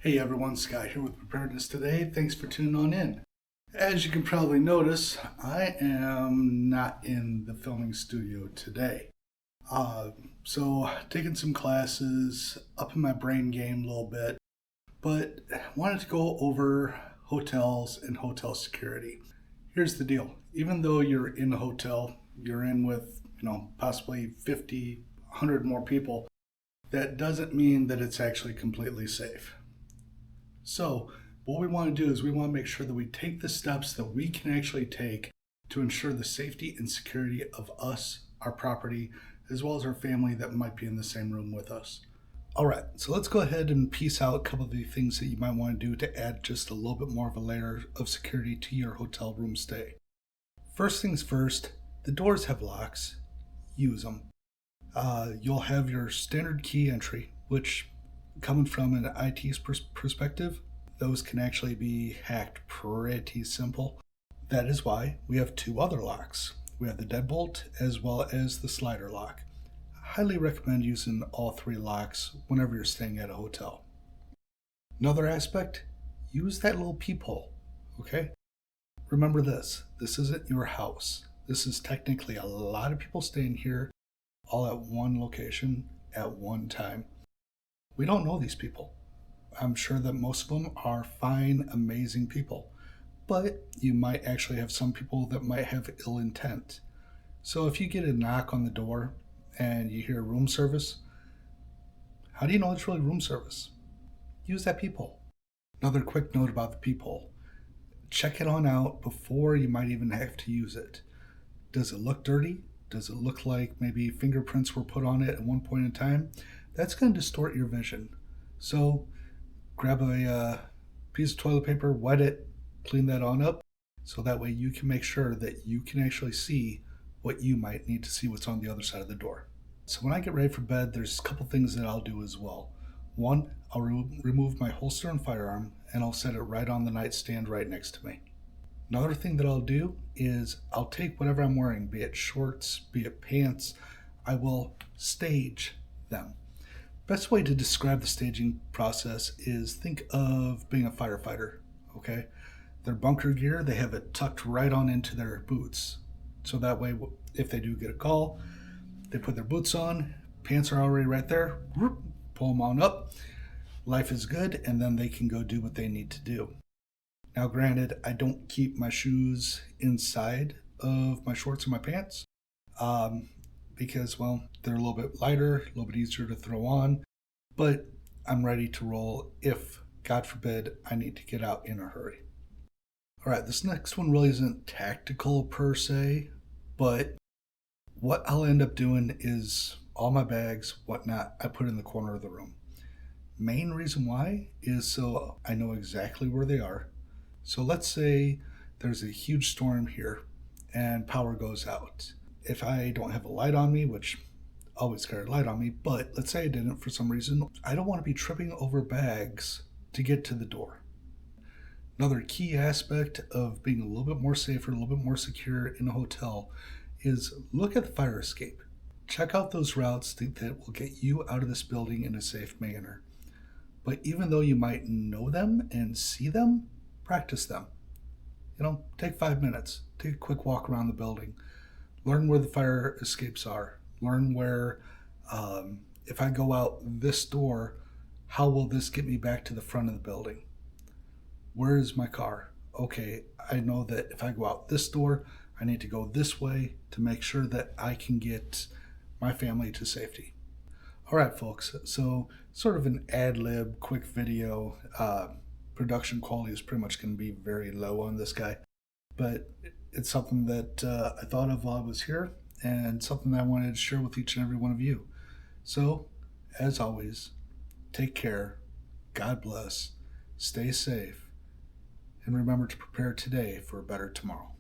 Hey everyone, Scott here with Preparedness today. Thanks for tuning on in. As you can probably notice, I am not in the filming studio today. So taking some classes, upping my brain game a little bit, but wanted to go over hotels and hotel security. Here's the deal. Even though you're in a hotel, you're in with, possibly 50, 100 more people, that doesn't mean that it's actually completely safe. So what we want to do is we want to make sure that we take the steps that we can actually take to ensure the safety and security of us, our property, as well as our family that might be in the same room with us. All right, so let's go ahead and piece out a couple of the things that you might want to do to add just a little bit more of a layer of security to your hotel room stay. First things first, the doors have locks. Use them. You'll have your standard key entry, which coming from an IT perspective, those can actually be hacked pretty simple. That is why we have two other locks. We have the deadbolt as well as the slider lock. I highly recommend using all three locks whenever you're staying at a hotel. Another aspect, use that little peephole, okay? Remember this isn't your house. This is technically a lot of people staying here all at one location at one time. We don't know these people. I'm sure that most of them are fine, amazing people, but you might actually have some people that might have ill intent. So if you get a knock on the door and you hear room service, how do you know it's really room service? Use that peephole. Another quick note about the peephole. Check it on out before you might even have to use it. Does it look dirty? Does it look like maybe fingerprints were put on it at one point in time? That's going to distort your vision. So grab a piece of toilet paper, wet it, clean that on up, so that way you can make sure that you can actually see what you might need to see what's on the other side of the door. So when I get ready for bed, there's a couple things that I'll do as well. One, I'll remove my holster and firearm, and I'll set it right on the nightstand right next to me. Another thing that I'll do is I'll take whatever I'm wearing, be it shorts, be it pants, I will stage them. Best way to describe the staging process is think of being a firefighter, okay? Their bunker gear, they have it tucked right on into their boots. So that way, if they do get a call, they put their boots on, pants are already right there, pull them on up, life is good, and then they can go do what they need to do. Now granted, I don't keep my shoes inside of my shorts and my pants, because, well, they're a little bit lighter, a little bit easier to throw on, but I'm ready to roll if, God forbid, I need to get out in a hurry. All right, this next one really isn't tactical per se, but what I'll end up doing is all my bags, whatnot, I put in the corner of the room. Main reason why is so I know exactly where they are. So let's say there's a huge storm here and power goes out. If I don't have a light on me, which always carry a light on me, but let's say I didn't for some reason, I don't want to be tripping over bags to get to the door. Another key aspect of being a little bit more safer, a little bit more secure in a hotel is look at the fire escape. Check out those routes that will get you out of this building in a safe manner. But even though you might know them and see them, practice them. Take 5 minutes, take a quick walk around the building. Learn where the fire escapes are. Learn where, if I go out this door, how will this get me back to the front of the building? Where is my car? Okay, I know that if I go out this door, I need to go this way to make sure that I can get my family to safety. All right, folks, so sort of an ad-lib, quick video. Production quality is pretty much going to be very low on this guy, but it's something that I thought of while I was here and something that I wanted to share with each and every one of you. So, as always, take care, God bless, stay safe, and remember to prepare today for a better tomorrow.